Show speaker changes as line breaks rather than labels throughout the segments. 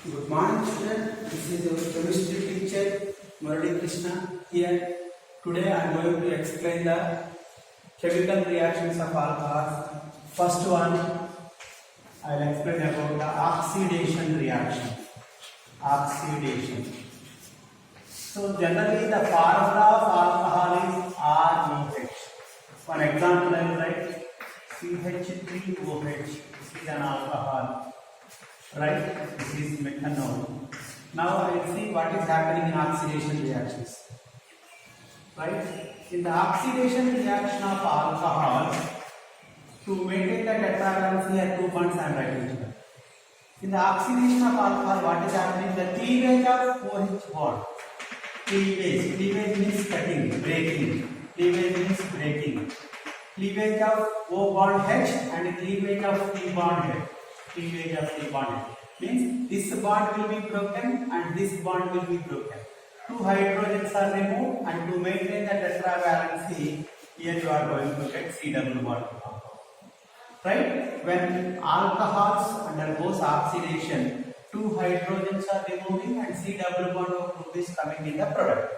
Good morning, student. This is your chemistry teacher Murali Krishna here. Today I am going to explain the chemical reactions of alcohols. First one, I will explain about the oxidation reaction. Oxidation. So generally the formula of alcohol is REH. For example, I will write CH3OH. This is an alcohol. Right? This is methanol. Now I will see what is happening in oxidation reactions. Right? In the oxidation reaction of alcohol, to maintain the tetravalence here 2 bonds I am writing here. In the oxidation of alcohol, what is happening? The cleavage of OH bond. Cleavage. Cleavage means cutting, breaking. Cleavage means breaking. Cleavage of O bond H and cleavage of T bond H. Cleavage of T bond H means this bond will be broken and this bond will be broken. 2 hydrogens are removed, and to maintain the tetravalency, here you are going to get C double bond. Right? When alcohols undergoes oxidation, 2 hydrogens are removing and C double bond of group is coming in the product.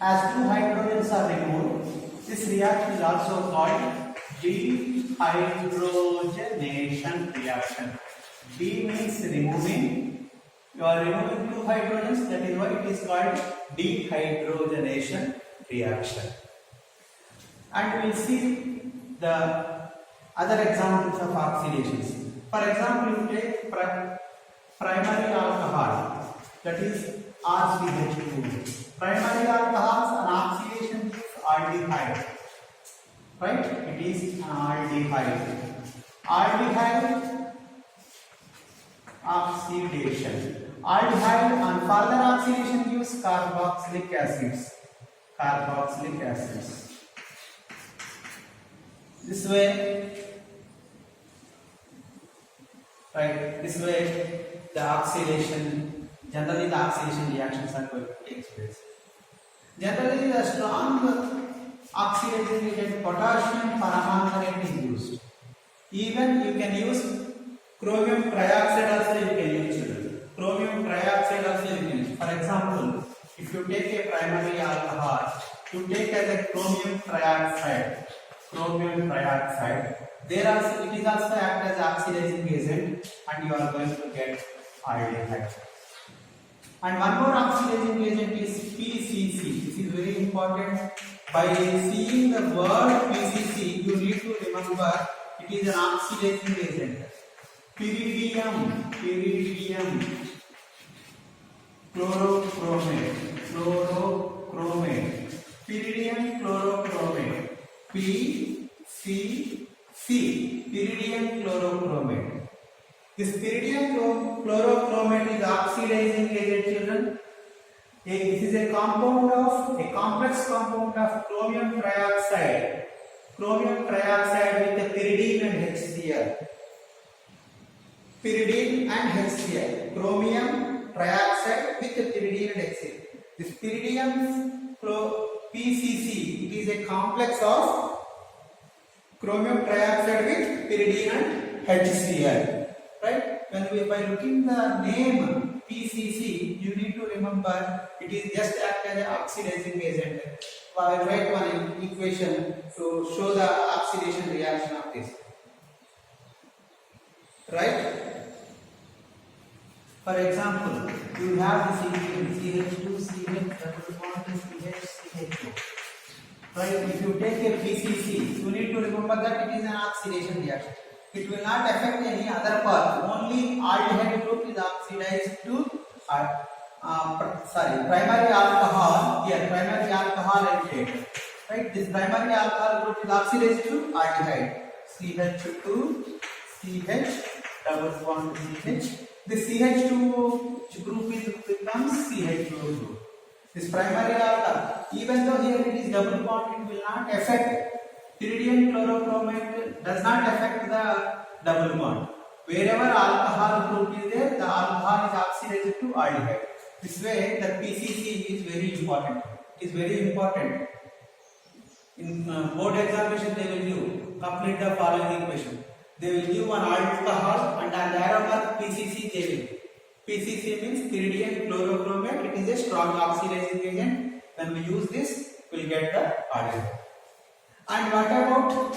As 2 hydrogens are removed, this reaction is also called dehydrogenation reaction. D means removing. You are removing 2 hydrogens, that is why it is called dehydrogenation reaction. And we will see the other examples of oxidations. For example, you take primary alcohol, that is RCH2. Primary alcohols, an oxidation gives aldehyde. Right? It is an aldehyde. Aldehyde oxidation. Aldehyde on further oxidation gives carboxylic acids. Carboxylic acids. This way, right? This way, the oxidation, generally the oxidation reactions are going to take place. Generally, the strong oxidizing agent potassium permanganate is used. Even you can use chromium trioxide also you can use. Chromium trioxide also you can use. For example, if you take a primary alcohol, you take as a chromium trioxide. Chromium trioxide. There also it is also act as oxidizing agent, and you are going to get aldehyde. And one more oxidizing agent is PCC. This is very important. By seeing the word PCC, you need to remember it is an oxidizing agent. Pyridium, chlorochromate, pyridium chlorochromate, PCC, pyridium chlorochromate. This pyridium chlorochromate is oxidizing agent, children. This is a complex compound of chromium trioxide. Chromium trioxide with a pyridine and HCl. Pyridine and HCl. Chromium trioxide with a pyridine and HCl. This pyridium PCC, it is a complex of chromium trioxide with pyridine and HCl. Right? By looking the name PCC, you need to remember it is just act as an oxidizing agent. I will write one equation to show the oxidation reaction of this. Right? For example, you have this equation CH2, CH double bond CH, CH2. Right? If you take a PCC, you need to remember that it is an oxidation reaction. It will not affect any other part. Only aldehyde group is oxidized to primary alcohol. Here, primary alcohol and J. Right? This primary alcohol group is oxidized to aldehyde. CH2, CH, double bond CH. This CH2 group becomes CH2 group. This primary alcohol, even though here it is double bond, it will not affect. Pyridium chlorochromate does not affect the double bond. Wherever alcohol group is there, the alcohol is oxidized to aldehyde. This way, the PCC is very important. It is very important. In board examination, they will give complete the following equation. They will give one alcohol and an arrow mark PCC they will give. PCC means pyridium chlorochromate. It is a strong oxidizing agent. When we use this, we will get the RDO. And what about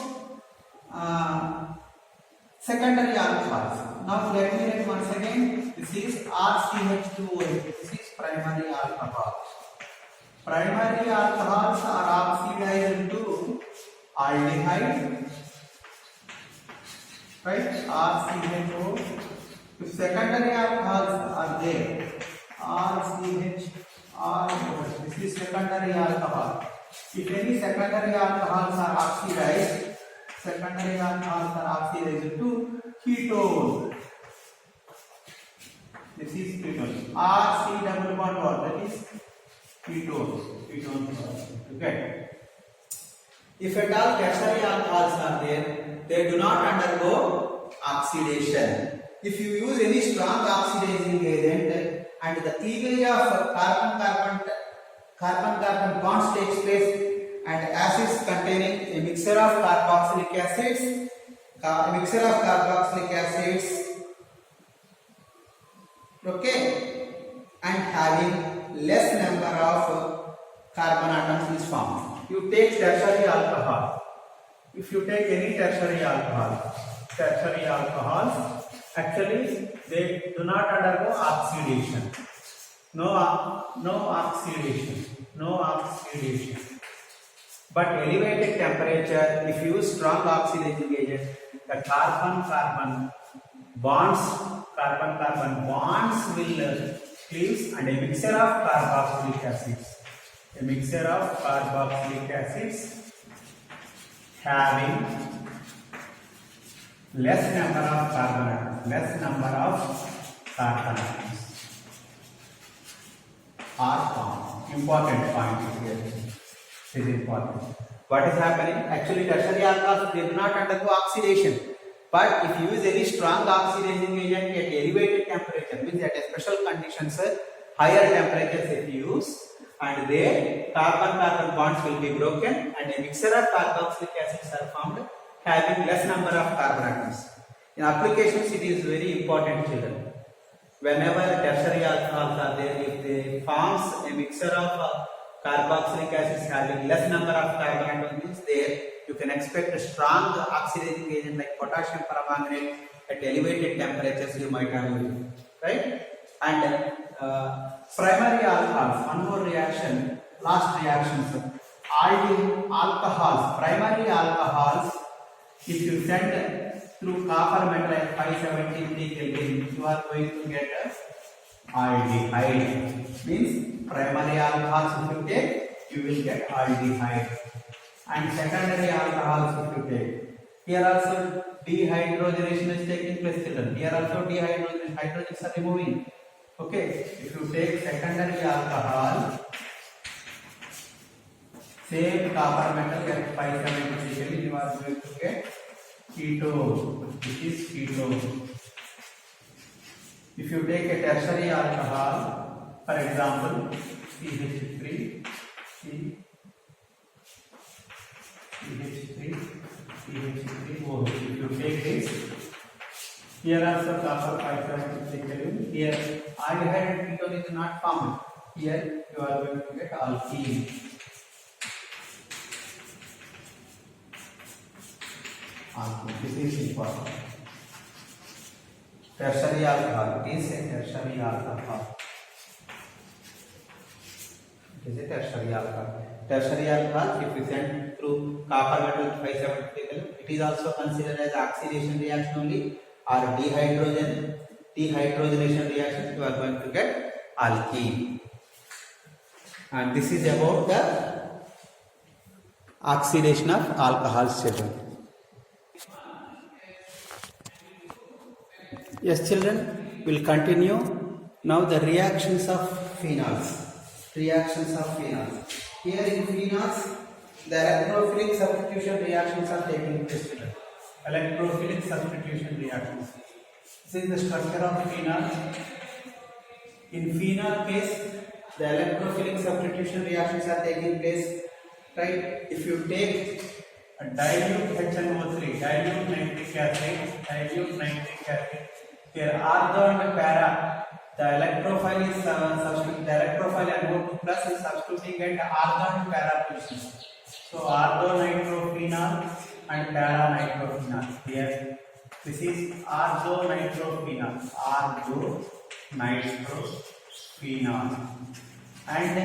secondary alcohols? Now let me write once again. This is RCH2O. This is primary alcohol. Primary alcohols are oxidized into aldehyde, right? RCHO. If secondary alcohols are there, RCHRO. This is secondary alcohol. If any secondary alcohols are oxidized, secondary alcohols are oxidized to ketone. This is ketone. RC double bond what? That is ketones. Okay. If at all tertiary alcohols are there, they do not undergo oxidation. If you use any strong oxidizing agent and the cleavage of carbon-carbon bonds takes place and acids containing a mixture of carboxylic acids, okay, and having less number of carbon atoms is formed. You take tertiary alcohol. If you take any tertiary alcohols, actually they do not undergo oxidation. No oxidation. But elevated temperature, if you use strong oxidizing agent, the carbon-carbon bonds will cleave and a mixture of carboxylic acids having less number of carbon atoms are formed. Important point here. This is important. What is happening? Actually, tertiary alcohols they do not undergo oxidation. But if you use any strong oxidizing agent at elevated temperature, means at a special conditions, higher temperatures if you use, and their carbon-carbon bonds will be broken and a mixture of carboxylic acids are formed having less number of carbon atoms. In applications, it is very important, children. Whenever tertiary alcohols are there, if they forms a mixture of carboxylic acids having less number of carbon atoms there, you can expect a strong oxidizing agent like potassium permanganate at elevated temperatures you might have used, right? And primary alcohols, one more reaction, last reactions. Alcohols, primary alcohols, if you send through copper metal at 573 Kelvin, you are going to get aldehyde. Means primary alcohols if you take, you will get aldehyde. And secondary alcohols if you take. Here also dehydrogenation is taking place, children. Here also dehydrogenation, hydrogens are removing. Okay, if you take secondary alcohol, same copper metal at 573 Kelvin, you are going to get ketone. This is ketone. If you take a tertiary alcohol, for example, CH3, CH3OH. If you take this, here also copper 573 Kelvin. Here aldehyde and ketone is not formed. Here you are going to get alkene. This is important. Tertiary alcohol. It is a tertiary alcohol. It is a tertiary alcohol. Tertiary alcohol, if we send through copper metal 573 Kelvin, it is also considered as oxidation reaction only, or dehydrogenation reaction. You are going to get alkene. And this is about the oxidation of alcohols, children. Yes, children, we'll continue. Now the reactions of phenols. Here in phenols, the electrophilic substitution reactions are taking place. Electrophilic substitution reactions. This is the structure of phenol. In phenol case, the electrophilic substitution reactions are taking place. Right? If you take a dilute HNO3, dilute nitric acid, here artho and para The electrophile is substituting the electrophile NO2 plus is substituting at argon para positions. So orthonitrophenol and para nitrophenol. Here this is orthonitrophenol, orthonitrophenol and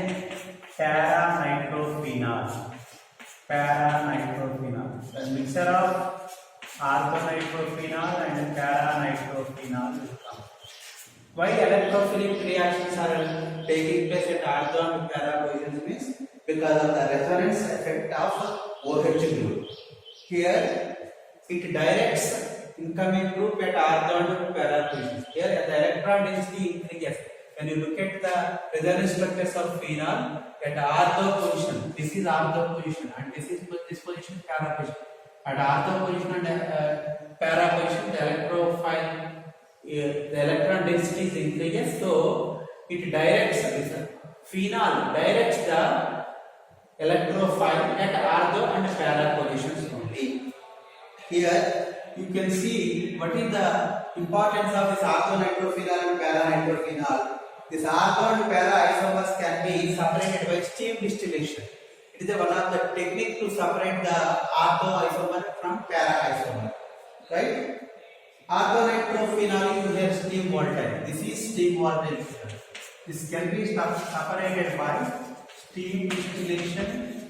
para nitrophenol. The mixture of orthonitrophenol and para nitrophenol will come. Why electrophilic reactions are taking place at ortho and para positions means because of the resonance effect of OH group. Here it directs incoming group at ortho and para positions. Here the electron density increases. When you look at the resonance structures of phenol at ortho position, this is ortho position and this position para position. At ortho position and para position, the electron density is increases, so it directs this phenol directs the electrophile at ortho and para positions only. Here you can see what is the importance of this orthonitrophenol and para nitrophenol. This ortho and para isomers can be separated by steam distillation. It is one of the technique to separate the ortho isomer from para isomer, right? Orthonitrophenol is their steam volatile. This is steam volatile. This can be separated by steam distillation.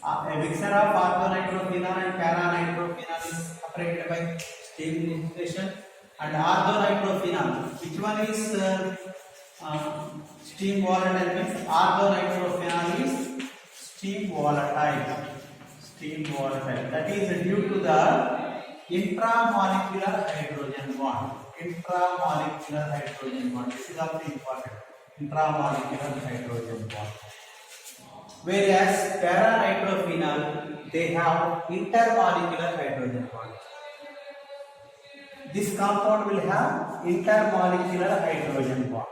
A mixture of orthonitrophenol and para nitrophenol is separated by steam distillation. And orthonitrophenol, which one is steam volatile means orthonitrophenol is steam volatile. That is due to the intramolecular hydrogen bond. This is also important. Intramolecular hydrogen bond. Whereas para nitrophenol, they have intermolecular hydrogen bond. This compound will have intermolecular hydrogen bond.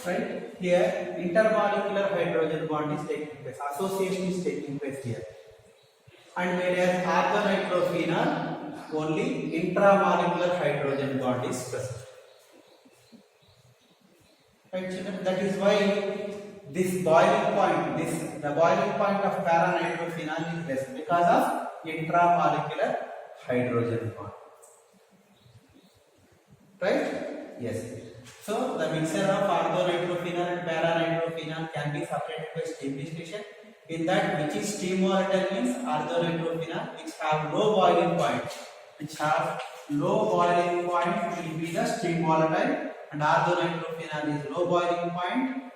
Right here, intermolecular hydrogen bond is taking place. Association is taking place here. And whereas orthonitrophenol, only intramolecular hydrogen bond is present. Right, children? That is why this boiling point, the boiling point of para nitrophenol is less because of intramolecular hydrogen bond. Right? Yes. So the mixture of orthonitrophenol and para nitrophenol can be separated by steam distillation. In that, which is steam volatile means orthonitrophenol, which have low boiling point. Will be the steam volatile, and orthonitrophenol is low boiling point.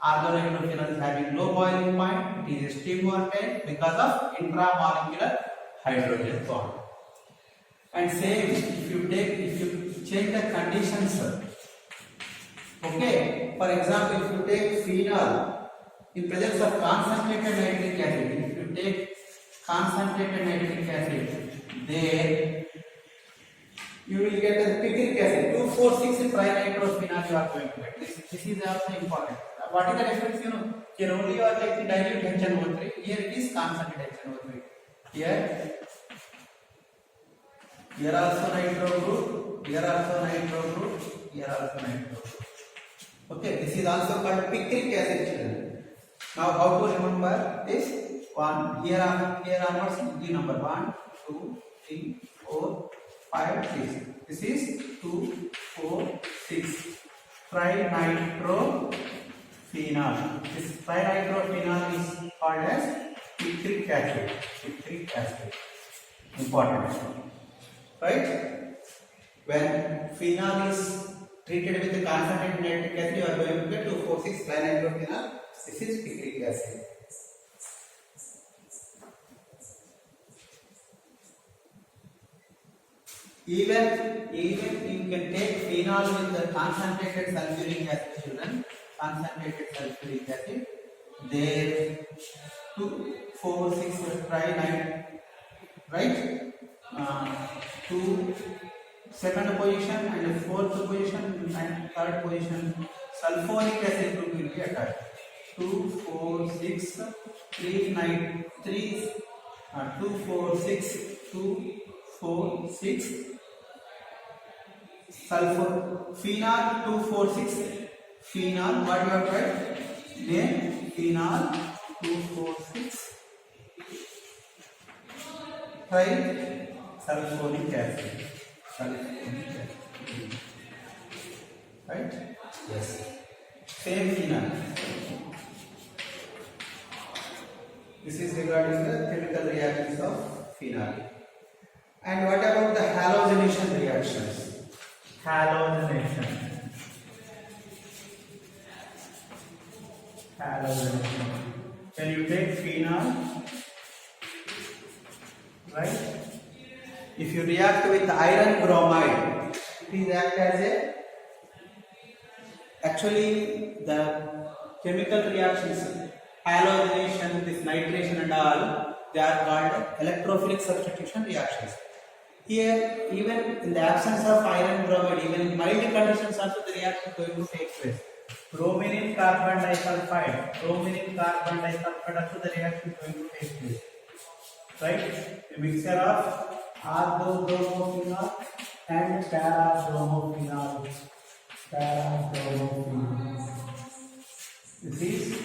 Orthonitrophenol is having low boiling point. It is a steam volatile because of intramolecular hydrogen bond. And same, if you change the conditions, okay. For example, if you take phenol in presence of concentrated nitric acid, there you will get a picric acid, 2,4,6 trinitrophenol you are going to get. This is also important. What is the difference? Here only you are taking dilute HNO3. Here it is concentrated HNO3. Here also nitro group. Here also nitro group. Okay, this is also called picric acid, children. Now, how to remember this? Here onwards, the number 1, 2, 3, 4, 5, 6. This is 2, 4, 6. Trinitrophenol. This trinitrophenol is called as picric acid. Important. Right? When phenol is treated with the concentrated nitric acid, you are going to get 2,4,6 trinitrophenol. This is picric acid. Even you can take phenol with the concentrated sulfuric acid, children. There 2, 4, 6 trinite, right? 2 second position and fourth position and third position sulfuric acid group will be attached. 2, 4, 6, 3, 9, 3 246 sulfur phenol 246 phenol. What you have tried? Then phenol 246 try sulfuric acid. Right?
Yes.
Same phenol. This is regarding the chemical reactions of phenol. And what about the halogenation reactions? Halogenation. When you take phenol, right? If you react with iron bromide, it is act as a actually the chemical reactions, halogenation, this nitration and all, they are called electrophilic substitution reactions. Here, even in the absence of iron bromide, even in mild conditions also the reaction is going to take place. Bromine in carbon disulfide, also the reaction is going to take place. Right? A mixture of orthobromophenol and para-bromophenol. This is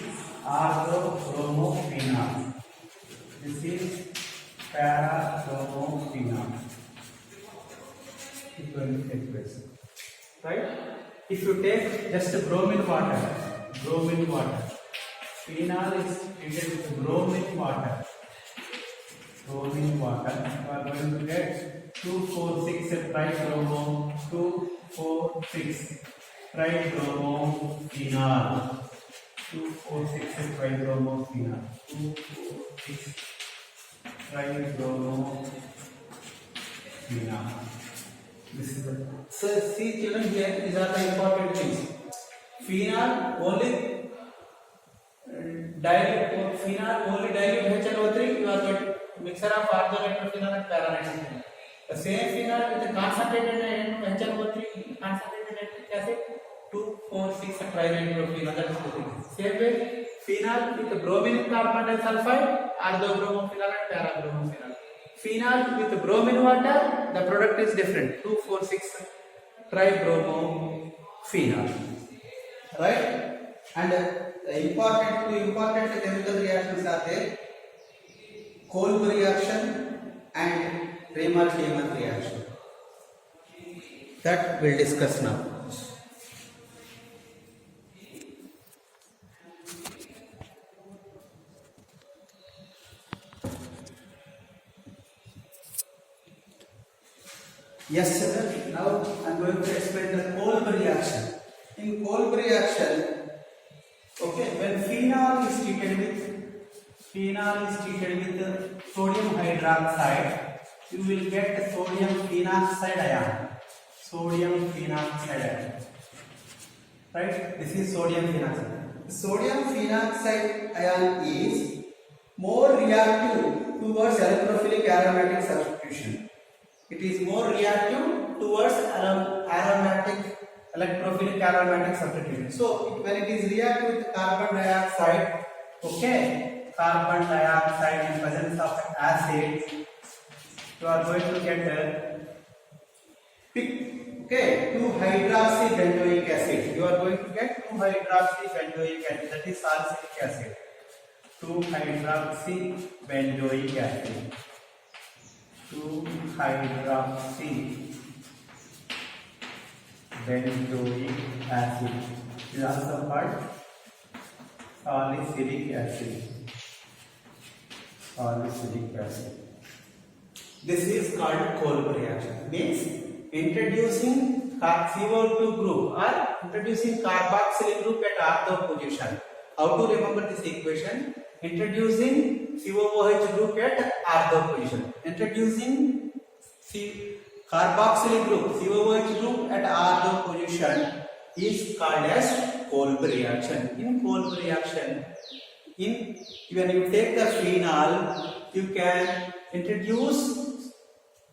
orthobromophenol. This is para-bromophenol. It will take place. Right? If you take just bromine water, phenol is treated with bromine water. You are going to get 246 tribromo, 246 tribromophenols, 246 tribromophenols, 246 tribromophenols. This is the so see children here, these are the important things. Phenol only dilute HNO3, you are going to mixture of ortho-nitrophenol and para-nitrophenol. The same phenol with the concentrated HNO3, concentrated nitric acid, 246 trinitrophenol. That is the thing. Same way, phenol with the bromine carbon disulfide, orthobromophenol and para-bromophenol. Phenol with bromine water, the product is different, 246 tribromophenol. Right? And the two important chemical reactions are there: Kolb reaction and Raymond-Heyman reaction. That we'll discuss now. Yes, sir. Now I'm going to explain the Kolb reaction. In Kolb reaction, okay, when phenol is treated with sodium hydroxide, you will get sodium phenoxide ion. Right? This is sodium phenoxide. Sodium phenoxide ion is more reactive towards electrophilic aromatic substitution. It is more reactive towards electrophilic aromatic substitution. So when it is reactive with carbon dioxide, okay, carbon dioxide in presence of acid, you are going to get 2-hydroxybenzoic acid. You are going to get 2-hydroxybenzoic acid. That is salicylic acid. 2-hydroxybenzoic acid. 2-hydroxybenzoic acid is also called salicylic acid. This is called Kolb reaction. Means introducing CO2 group or introducing carboxylic group at ortho position. How to remember this equation? Introducing COOH group at ortho position. Introducing carboxylic group, COOH group at ortho position is called as Kolb reaction. In Kolb reaction, when you take the phenol, you can introduce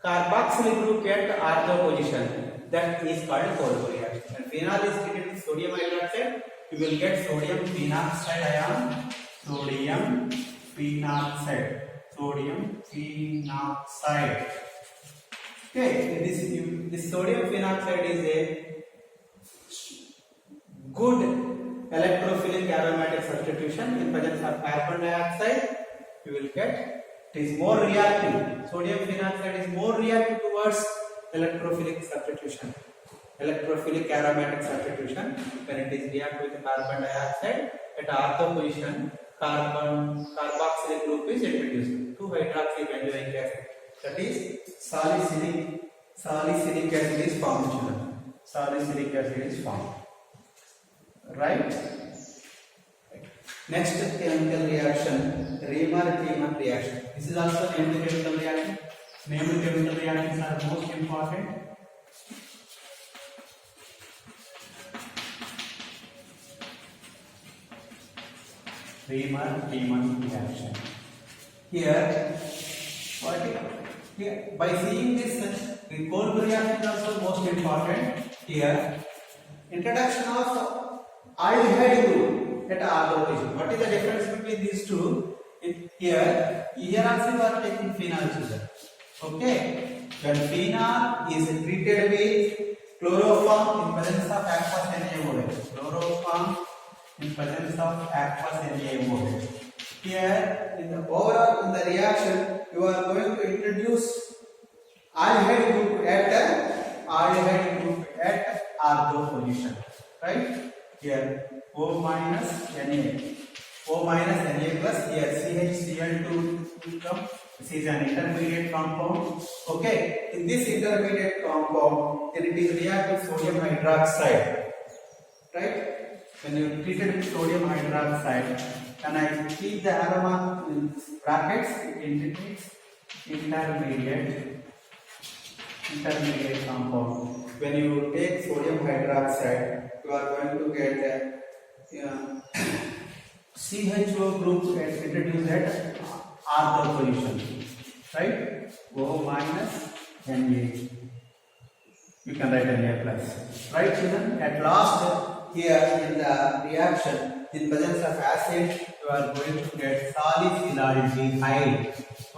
carboxylic group at ortho position. That is called Kolb reaction. When phenol is treated with sodium hydroxide, you will get sodium phenoxide ion. sodium phenoxide. Okay, this sodium phenoxide is a good electrophilic aromatic substitution. In presence of carbon dioxide, you will get it is more reactive. Sodium phenoxide is more reactive towards electrophilic substitution, electrophilic aromatic substitution. When it is reactive with carbon dioxide, at ortho position, carboxylic group is introduced. 2-hydroxybenzoic acid. That is salicylic acid is formed. Children. Salicylic acid is formed. Right? Next chemical reaction, Riemann-Tiemann reaction. This is also named chemical reaction. Named chemical reactions are most important. Riemann-Tiemann reaction. Here, by seeing this, the Kolbe reaction is also most important. Here, introduction of aldehyde group at ortho position. What is the difference between these two? Here also we are taking phenol, children. Okay, when phenol is treated with chloroform in presence of aqueous NaOH. Chloroform in presence of aqueous NaOH. Here in the overall in the reaction, you are going to introduce aldehyde group at ortho position. Right? Here O minus Na. O minus Na plus here CHCl2 will come. This is an intermediate compound. Okay, in this intermediate compound, then it is react with sodium hydroxide. Right? When you treat it with sodium hydroxide, and I keep the aroma in brackets, it indicates intermediate compound. When you take sodium hydroxide, you are going to get CHO group introduced at ortho position, right? O minus Na. You can write Na plus, right, children? At last, here in the reaction, in presence of acid, you are going to get salicylaldehyde.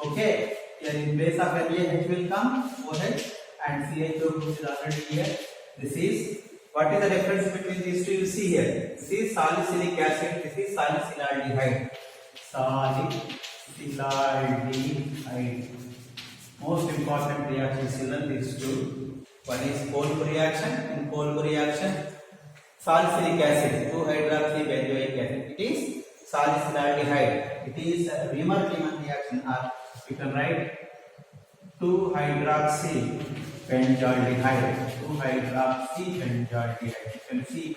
Okay, here in place of NaH will come OH, and CHO group is already here. This is what is the difference between these two? You see here. This is salicylic acid. This is salicylaldehyde. Salicylaldehyde. Most important reactions in these two. One is Kolbe reaction. In Kolbe reaction, salicylic acid, 2-hydroxybenzoic acid. It is salicylaldehyde. It is a Riemann-Tiemann reaction. Or you can write 2-hydroxybenzoaldehyde. 2-hydroxybenzoaldehyde. You can see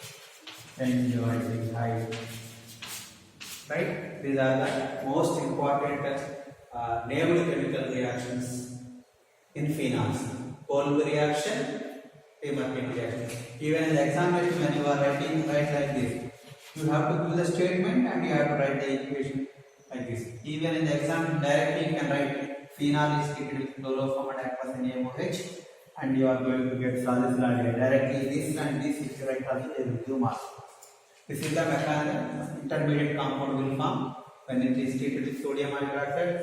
benzoaldehyde. Right? These are the most important named chemical reactions in phenols. Kolbe reaction, Riemann-Tiemann reaction. Even in the examination, when you are writing like this, you have to give the statement and you have to write the equation like this. Even in the exam, directly you can write phenol is treated with chloroform and aqueous NaOH, and you are going to get salicylaldehyde. Directly this and this, if you write also, they will give marks. This is the mechanism. Intermediate compound will form when it is treated with sodium hydroxide.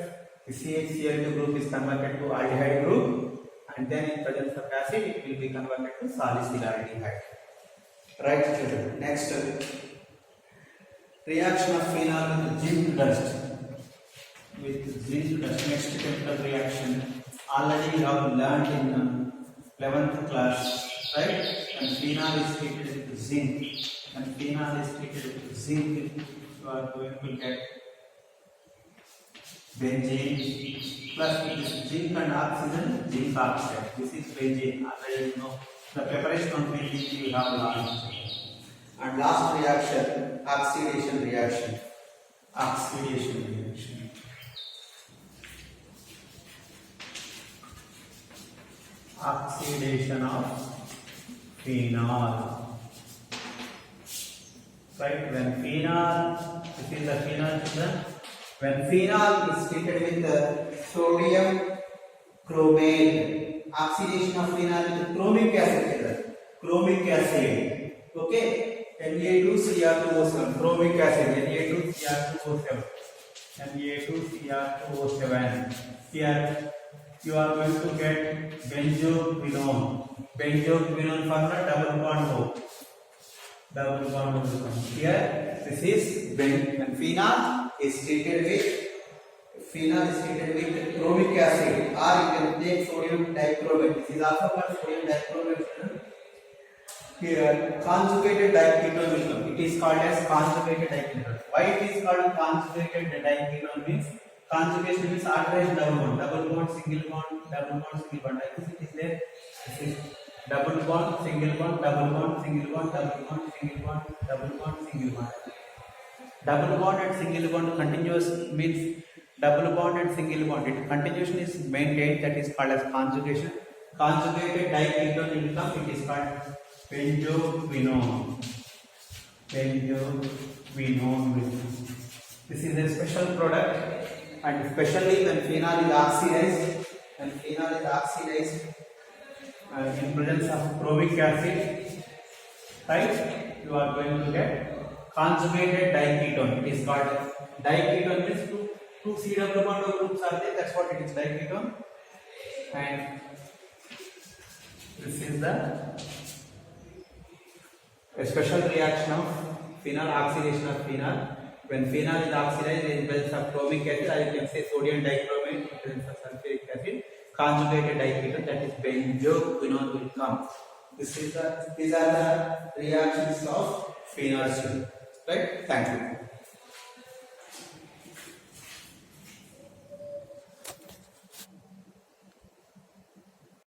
The CHCl2 group is converted to aldehyde group, and then in presence of acid, it will be converted to salicylaldehyde. Right, children. Next, reaction of phenol with zinc dust. With zinc dust, next chemical reaction. Already we have learned in 11th class, right? And phenol is treated with zinc. And phenol is treated with zinc. You are going to get benzene plus it is zinc and oxygen, zinc oxide. This is benzene. Already you know the preparation of benzene you have learned. And last reaction, oxidation reaction. Oxidation reaction. Oxidation of phenol. Right, when phenol, this is the phenol children. When phenol is treated with sodium chromate, oxidation of phenol with chromic acid children. Chromic acid. Okay, Na2Cr2O7, chromic acid, Na2Cr2O7. Na2Cr2O7. Here you are going to get benzoquinone. Benzoquinone formula double bond O. Double bond will come. Here this is when phenol is treated with chromic acid, or you can take sodium dichromate. This is also called sodium dichromate. Here conjugated diketone will come. It is called as conjugated diketone. Why it is called conjugated diketone means conjugation means alternate double bond, single bond, double bond, single bond. Like this it is there. This is double bond, single bond, double bond, single bond, double bond, single bond, double bond, single bond. Double bond and single bond continuous means double bond and single bond. It continuation is maintained. That is called as conjugation. Conjugated diketone will come. It is called benzoquinone. Benzoquinone will come. This is a special product, and especially when phenol is oxidized. When phenol is oxidized in presence of chromic acid, right, you are going to get conjugated diketone. It is called diketone means two C double bond groups are there. That's what it is, diketone. And this is a special reaction of phenol, oxidation of phenol. When phenol is oxidized in presence of chromic acid, or you can say sodium dichromate in presence of sulfuric acid, conjugated diketone, that is benzoquinone will come. These are the reactions of phenol. Right? Thank you.